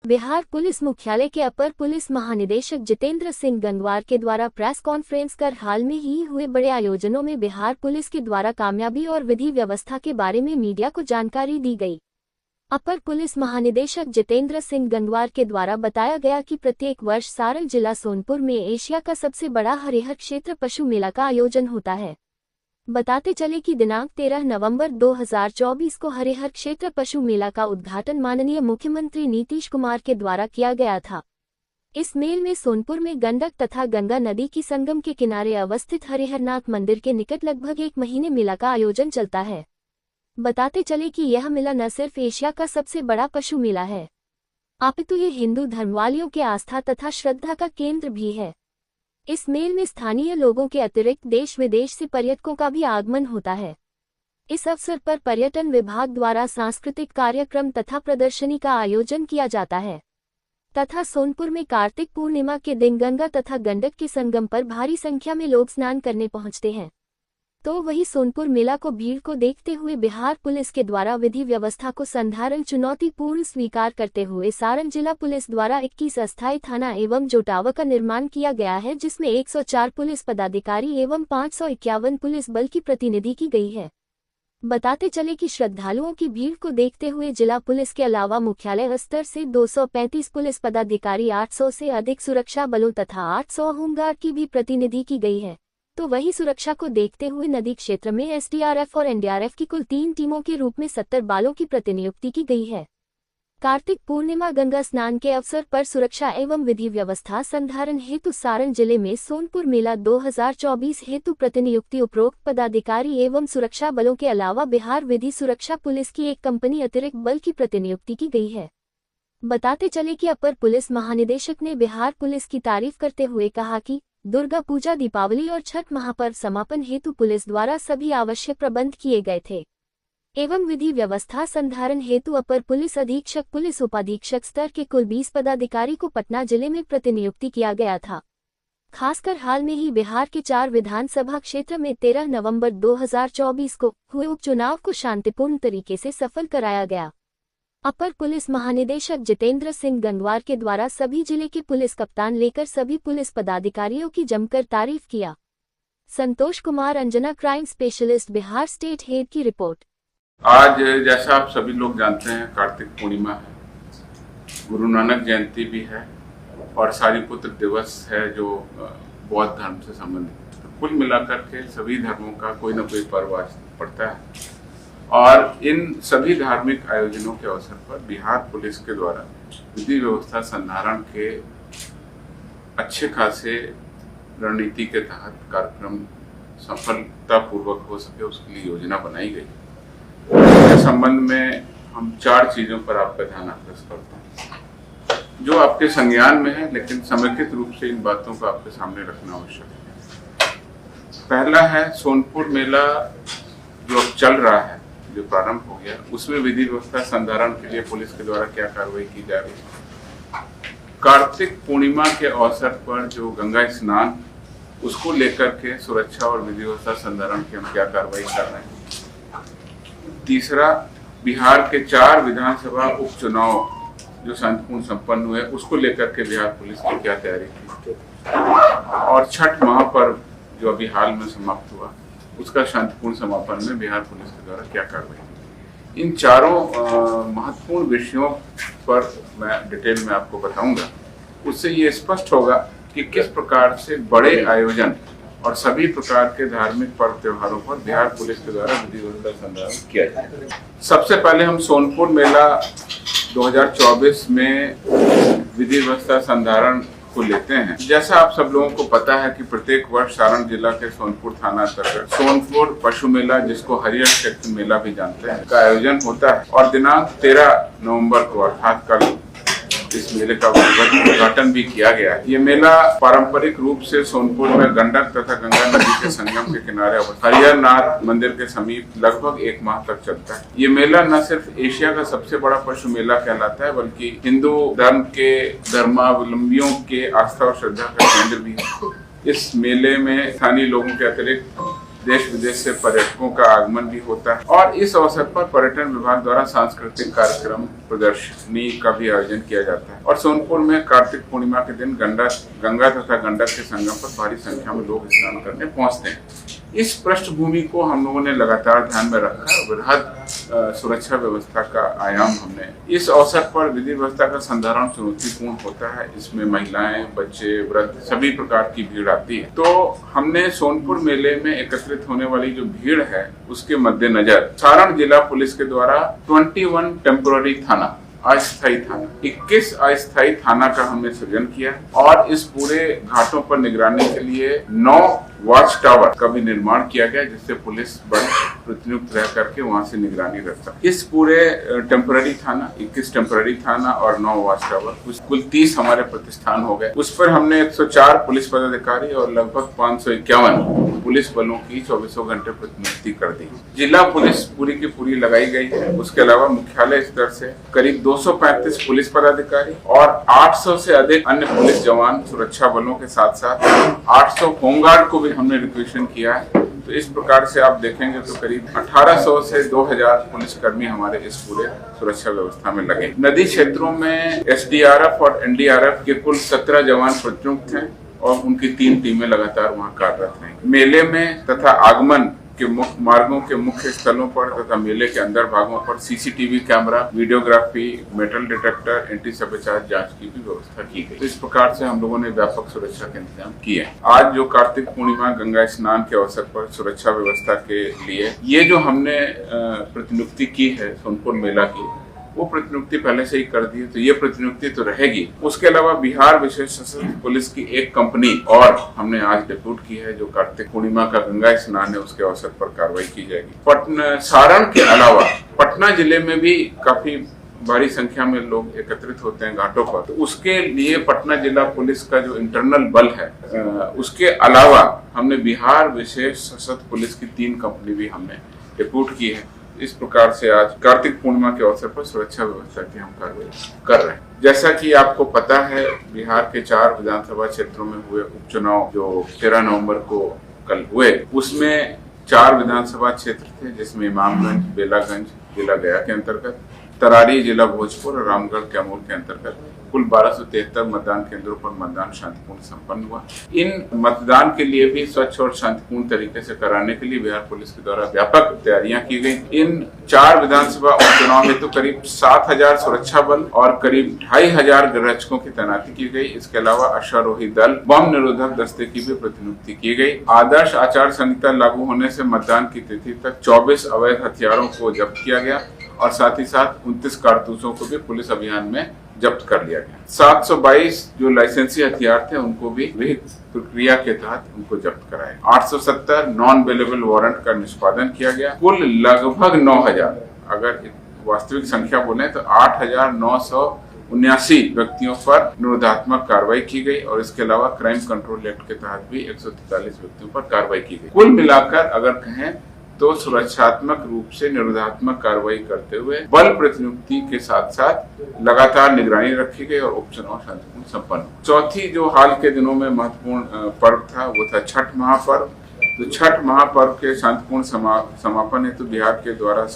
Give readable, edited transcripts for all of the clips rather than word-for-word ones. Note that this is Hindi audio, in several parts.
बिहार पुलिस मुख्यालय के अपर पुलिस महानिदेशक जितेंद्र सिंह गंगवार के द्वारा प्रेस कॉन्फ्रेंस कर हाल में ही हुए बड़े आयोजनों में बिहार पुलिस के द्वारा कामयाबी और विधि व्यवस्था के बारे में मीडिया को जानकारी दी गई। अपर पुलिस महानिदेशक जितेंद्र सिंह गंगवार के द्वारा बताया गया कि प्रत्येक वर्ष सारण जिला सोनपुर में एशिया का सबसे बड़ा हरिहर क्षेत्र पशु मेला का आयोजन होता है। बताते चले कि दिनांक 13 नवंबर 2024 को हरिहर क्षेत्र पशु मेला का उद्घाटन माननीय मुख्यमंत्री नीतीश कुमार के द्वारा किया गया था। इस मेल में सोनपुर में गंडक तथा गंगा नदी की संगम के किनारे अवस्थित हरिहरनाथ मंदिर के निकट लगभग 1 महीने मेला का आयोजन चलता है। बताते चले कि यह मेला न सिर्फ एशिया का सबसे बड़ा पशु मेला है, अपितु ये हिंदू धर्मवालियों के आस्था तथा श्रद्धा का केंद्र भी है। इस मेल में स्थानीय लोगों के अतिरिक्त देश विदेश से पर्यटकों का भी आगमन होता है। इस अवसर पर पर्यटन विभाग द्वारा सांस्कृतिक कार्यक्रम तथा प्रदर्शनी का आयोजन किया जाता है तथा सोनपुर में कार्तिक पूर्णिमा के दिन गंगा तथा गंडक के संगम पर भारी संख्या में लोग स्नान करने पहुंचते हैं। तो वही सोनपुर मेला को भीड़ को देखते हुए बिहार पुलिस के द्वारा विधि व्यवस्था को संधारण चुनौतीपूर्ण स्वीकार करते हुए सारण जिला पुलिस द्वारा 21 अस्थायी थाना एवं जोटावा का निर्माण किया गया है, जिसमें 104 पुलिस पदाधिकारी एवं 551 पुलिस बल की प्रतिनिधि की गई है। बताते चले कि श्रद्धालुओं की भीड़ को देखते हुए जिला पुलिस के अलावा मुख्यालय स्तर से 235 पुलिस पदाधिकारी, 800 से अधिक सुरक्षा बलों तथा 800 होमगार्ड की भी प्रतिनिधि की गई है। तो वही सुरक्षा को देखते हुए नदी क्षेत्र में एसडीआरएफ और एनडीआरएफ की कुल 3 टीमों के रूप में 70 बालों की प्रतिनियुक्ति की गई है। कार्तिक पूर्णिमा गंगा स्नान के अवसर पर सुरक्षा एवं विधि व्यवस्था संधारण हेतु सारण जिले में सोनपुर मेला 2024 हेतु प्रतिनियुक्ति उपरोक्त पदाधिकारी एवं सुरक्षा बलों के अलावा बिहार विधि सुरक्षा पुलिस की 1 कंपनी अतिरिक्त बल की प्रतिनियुक्ति की गई है। बताते चले कि अपर पुलिस महानिदेशक ने बिहार पुलिस की तारीफ करते हुए कहा कि दुर्गा पूजा, दीपावली और छठ महापर्व समापन हेतु पुलिस द्वारा सभी आवश्यक प्रबंध किए गए थे एवं विधि व्यवस्था संधारण हेतु अपर पुलिस अधीक्षक, पुलिस उपाधीक्षक स्तर के कुल 20 पदाधिकारी को पटना जिले में प्रतिनियुक्ति किया गया था। खासकर हाल में ही बिहार के 4 विधानसभा क्षेत्र में 13 नवंबर 2024 को हुए उपचुनाव को शांतिपूर्ण तरीके से सफल कराया गया। अपर पुलिस महानिदेशक जितेंद्र सिंह गंगवार के द्वारा सभी जिले के पुलिस कप्तान लेकर सभी पुलिस पदाधिकारियों की जमकर तारीफ किया। Santosh Kumar, Anjana, crime specialist, Bihar state head की रिपोर्ट। आज जैसा आप सभी लोग जानते हैं कार्तिक पूर्णिमा है, गुरु नानक जयंती भी है और सारिपुत्र दिवस है जो बौद्ध धर्म से संबंधित। तो कुल मिलाकर के सभी धर्मों का कोई न कोई पर्व आज पड़ता है और इन सभी धार्मिक आयोजनों के अवसर पर बिहार पुलिस के द्वारा विधि व्यवस्था संधारण के अच्छे खासे रणनीति के तहत कार्यक्रम सफलतापूर्वक हो सके उसके लिए योजना बनाई गई। इस संबंध में हम 4 चीजों पर आपका ध्यान आकर्षित करते हैं जो आपके संज्ञान में है, लेकिन समेकित रूप से इन बातों को आपके सामने रखना आवश्यक है। पहला है सोनपुर मेला जो अब चल रहा है, जो प्रारंभ हो गया, उसमें विधि व्यवस्था संधारण के लिए पुलिस के द्वारा क्या कार्रवाई की जा रही है। कार्तिक पूर्णिमा के अवसर पर जो गंगा स्नान, उसको लेकर के सुरक्षा और विधि व्यवस्था संधारण की हम क्या कार्रवाई कर रहे हैं। तीसरा, बिहार के 4 विधानसभा उपचुनाव जो शांतिपूर्ण संपन्न हुए, उसको लेकर के बिहार पुलिस की क्या तैयारी की, और छठ महापर्व जो अभी हाल में समाप्त हुआ, उसका शांतिपूर्ण समापन में बिहार पुलिस के द्वारा क्या कार्रवाई। इन चारों महत्वपूर्ण विषयों पर मैं डिटेल में आपको बताऊंगा। उससे ये स्पष्ट होगा कि किस प्रकार से बड़े आयोजन और सभी प्रकार के धार्मिक पर्व त्योहारों पर बिहार पुलिस के द्वारा विधि व्यवस्था संधारण किया जाए। सबसे पहले हम सोनपुर मेला 2024 में विधि व्यवस्था संधारण को लेते हैं। जैसा आप सब लोगों को पता है कि प्रत्येक वर्ष सारण जिला के सोनपुर थाना अंतर्गत सोनपुर पशु मेला, जिसको हरिहर क्षेत्र मेला भी जानते हैं, का आयोजन होता है और दिनांक 13 नवंबर को अर्थात कल इस मेले का उद्घाटन भी किया गया है। ये मेला पारंपरिक रूप से सोनपुर में गंडक तथा गंगा नदी के संगम के किनारे हरिहरनाथ मंदिर के समीप लगभग 1 माह तक चलता है। ये मेला न सिर्फ एशिया का सबसे बड़ा पशु मेला कहलाता है, बल्कि हिंदू धर्म के धर्मावलंबियों के आस्था और श्रद्धा का केंद्र भी है। इस मेले में स्थानीय लोगों के अतिरिक्त देश विदेश से पर्यटकों का आगमन भी होता है और इस अवसर पर पर्यटन विभाग द्वारा सांस्कृतिक कार्यक्रम, प्रदर्शनी का भी आयोजन किया जाता है। और सोनपुर में कार्तिक पूर्णिमा के दिन गंगा तथा गंडक के संगम पर भारी संख्या में लोग स्नान करने पहुंचते हैं। इस पृष्ठभूमि को हम लोगों ने लगातार ध्यान में रखा। वृहद सुरक्षा व्यवस्था का आयाम हमने इस अवसर पर विधि व्यवस्था का संधारण चुनौतीपूर्ण होता है। इसमें महिलाएं, बच्चे, वृद्ध सभी प्रकार की भीड़ आती है। तो हमने सोनपुर मेले में एकत्रित होने वाली जो भीड़ है उसके मद्देनजर सारण जिला पुलिस के द्वारा 21 टेम्पोररी थाना, अस्थायी थाना, 21 अस्थायी थाना का हमने सृजन किया और इस पूरे घाटों पर निगरानी के लिए 9 वॉच टावर का भी निर्माण किया गया, जिससे पुलिस बल प्रतिनियुक्त रह करके वहां से निगरानी रख सकते। इस पूरे टेम्पररी थाना, 21 टेम्पररी थाना और 9 वॉच टावर, कुल 30 हमारे प्रतिष्ठान हो गए। उस पर हमने 104 पुलिस पदाधिकारी और लगभग 551 पुलिस बलों की 24 घंटे प्रतिनियुक्ति कर दी। जिला पुलिस पूरी की पूरी लगाई गई है। उसके अलावा मुख्यालय स्तर से करीब 235 पुलिस पदाधिकारी और 800 से अधिक अन्य पुलिस जवान सुरक्षा बलों के साथ साथ 800 होमगार्ड को भी हमने रिक्वेशन किया है। तो इस प्रकार से आप देखेंगे तो करीब 1800 से 2000 पुलिसकर्मी हमारे इस पूरे सुरक्षा व्यवस्था में लगे। नदी क्षेत्रों में एसडीआरएफ और एनडीआरएफ के कुल 17 जवान प्रतिनियुक्त हैं और उनकी 3 टीमें लगातार वहां कार्यरत रहेंगी। मेले में तथा आगमन के मार्गों के मुख्य स्थलों पर तथा मेले के अंदर भागों पर CCTV camera, videography, metal detector, anti sabotage जांच की भी व्यवस्था की गई। तो इस प्रकार से हम लोगों ने व्यापक सुरक्षा के इंतजाम किए हैं। आज जो कार्तिक पूर्णिमा गंगा स्नान के अवसर पर सुरक्षा व्यवस्था के लिए ये जो हमने प्रतिनियुक्ति की है सोनपुर मेला की, वो प्रतिनियुक्ति पहले से ही कर दी है, तो ये प्रतिनियुक्ति तो रहेगी। उसके अलावा बिहार विशेष सशस्त्र पुलिस की एक कंपनी और हमने आज डिप्यूट की है, जो कार्तिक पूर्णिमा का गंगा स्नान है उसके अवसर पर कार्रवाई की जाएगी। सारण के अलावा पटना जिले में भी काफी भारी संख्या में लोग एकत्रित होते हैं घाटों पर, तो उसके लिए पटना जिला पुलिस का जो इंटरनल बल है, उसके अलावा हमने बिहार विशेष सशस्त्र पुलिस की 3 कंपनी भी हमने डिप्यूट की है। इस प्रकार से आज कार्तिक पूर्णिमा के अवसर पर सुरक्षा व्यवस्था की हम कार्रवाई कर रहे हैं। जैसा कि आपको पता है, बिहार के 4 विधानसभा क्षेत्रों में हुए उपचुनाव जो 13 नवंबर को कल हुए, उसमें 4 विधानसभा क्षेत्र थे, जिसमें इमामगंज, बेलागंज जिला गया के अंतर्गत, तरारी जिला भोजपुर और रामगढ़ कैमूर के अंतर्गत कुल 1273 मतदान केंद्रों पर मतदान शांतिपूर्ण संपन्न हुआ। इन मतदान के लिए भी स्वच्छ और शांतिपूर्ण तरीके से कराने के लिए बिहार पुलिस के द्वारा व्यापक तैयारियां की गई। इन 4 विधानसभा उपचुनाव में तो करीब 7000 सुरक्षा बल और करीब 2500 गृहरक्षकों की तैनाती की गई। इसके अलावा अश्वारोही दल, बम निरोधक दस्ते की भी प्रतिनियुक्ति की गई। आदर्श आचार संहिता लागू होने से मतदान की तिथि तक 24 अवैध हथियारों को जब्त किया गया और साथ ही साथ 29 कारतूसों को भी पुलिस अभियान में जब्त कर लिया गया। 722 जो लाइसेंसी हथियार थे उनको भी विहित प्रक्रिया के तहत उनको जब्त कराया। 870 नॉन अवेलेबल वारंट का निष्पादन किया गया। कुल लगभग 9000, अगर वास्तविक संख्या बोले तो 8979 व्यक्तियों पर निरोधात्मक कार्रवाई की गई और इसके अलावा क्राइम कंट्रोल एक्ट के तहत भी 143 व्यक्तियों पर कार्रवाई की गई। कुल मिलाकर अगर कहें तो सुरक्षात्मक रूप से निरोधात्मक कार्रवाई करते हुए बल प्रतिनियुक्ति के साथ साथ लगातार निगरानी रखी गई और उपचुनाव शांतिपूर्ण संपन्न हुआ। चौथी जो हाल के दिनों में महत्वपूर्ण पर्व था वो था छठ महापर्व। तो छठ महापर्व के शांतिपूर्ण समापन हेतु बिहार के द्वारा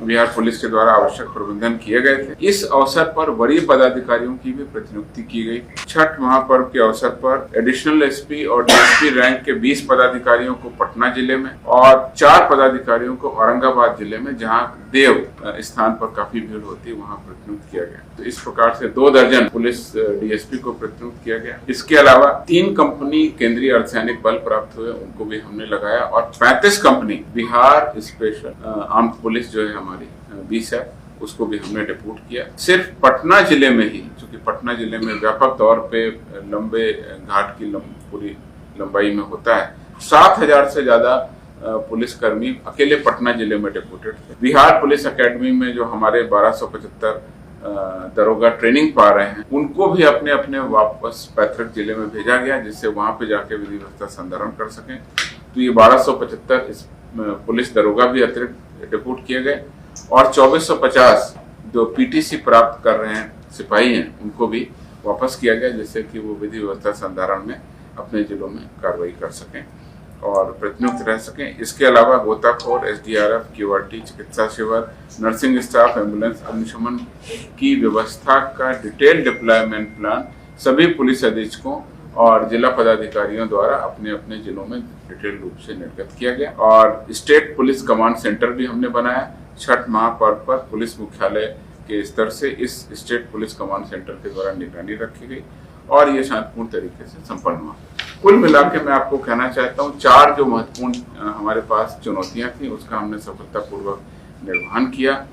बिहार पुलिस के द्वारा आवश्यक प्रबंधन किए गए थे। इस अवसर पर वरीय पदाधिकारियों की भी प्रतिनियुक्ति की गई। छठ महापर्व के अवसर पर एडिशनल एसपी और डीएसपी रैंक के 20 पदाधिकारियों को पटना जिले में और 4 पदाधिकारियों को औरंगाबाद जिले में, जहां देव स्थान पर काफी भीड़ होती है, वहां प्रतिनियुक्त किया गया। तो इस प्रकार से 2 दर्जन पुलिस डीएसपी को प्रतिनियुक्त किया गया। इसके अलावा 3 कंपनी केंद्रीय अर्धसैनिक बल प्राप्त हुए, उनको भी हमने लगाया और 35 company Bihar special armed police जो है हमारी 20 है, उसको भी हमने डिप्यूट किया। सिर्फ पटना जिले में ही, क्योंकि पटना जिले में व्यापक तौर पे लंबे घाट की पूरी लंबाई में होता है, 7000 से ज्यादा पुलिसकर्मी अकेले पटना जिले में डिप्यूटेड थे। बिहार पुलिस एकेडमी में जो हमारे 1275 दरोगा ट्रेनिंग पा रहे हैं, उनको भी अपने अपने वापस पैतृक जिले में भेजा गया, जिससे वहां पे जाके विधि व्यवस्था संधारण कर सकें। तो ये 1275 पुलिस दरोगा भी अतिरिक्त डिप्यूट किए गए और 2450 जो पीटीसी प्राप्त कर रहे हैं सिपाही हैं, उनको भी वापस किया गया, जिससे कि वो विधि व्यवस्था संधारण में अपने जिलों में कार्रवाई कर सकें। और प्रतिनियुक्त रह सकें। इसके अलावा गोताखोर, SDRF, QRT, चिकित्सा शिविर, नर्सिंग स्टाफ, एम्बुलेंस, अग्निशमन की व्यवस्था का डिटेल डिप्लॉयमेंट प्लान सभी पुलिस अधीक्षकों और जिला पदाधिकारियों द्वारा अपने अपने जिलों में डिटेल रूप से निर्गत किया गया। और स्टेट पुलिस कमांड सेंटर भी हमने बनाया। छठ महापर्व पर पुलिस मुख्यालय के स्तर से इस स्टेट पुलिस कमांड सेंटर के द्वारा निगरानी रखी गई और ये शांतिपूर्ण तरीके से संपन्न हुआ। कुल मिला के मैं आपको कहना चाहता हूँ, 4 जो महत्वपूर्ण हमारे पास चुनौतियां थी उसका हमने सफलतापूर्वक निर्वहन किया।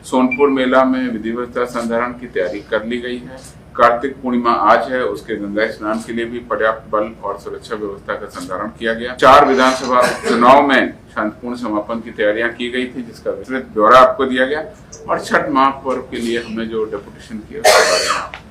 सोनपुर मेला में विधि व्यवस्था संधारण की तैयारी कर ली गई है। कार्तिक पूर्णिमा आज है, उसके गंगा स्नान के लिए भी पर्याप्त बल और सुरक्षा व्यवस्था का संधारण किया गया। 4 विधानसभा चुनाव में शांतिपूर्ण समापन की तैयारियां की गई थी, जिसका विस्तृत ब्यौरा आपको दिया गया। और छठ महापर्व के लिए हमने जो डेपुटेशन किया उसके बारे में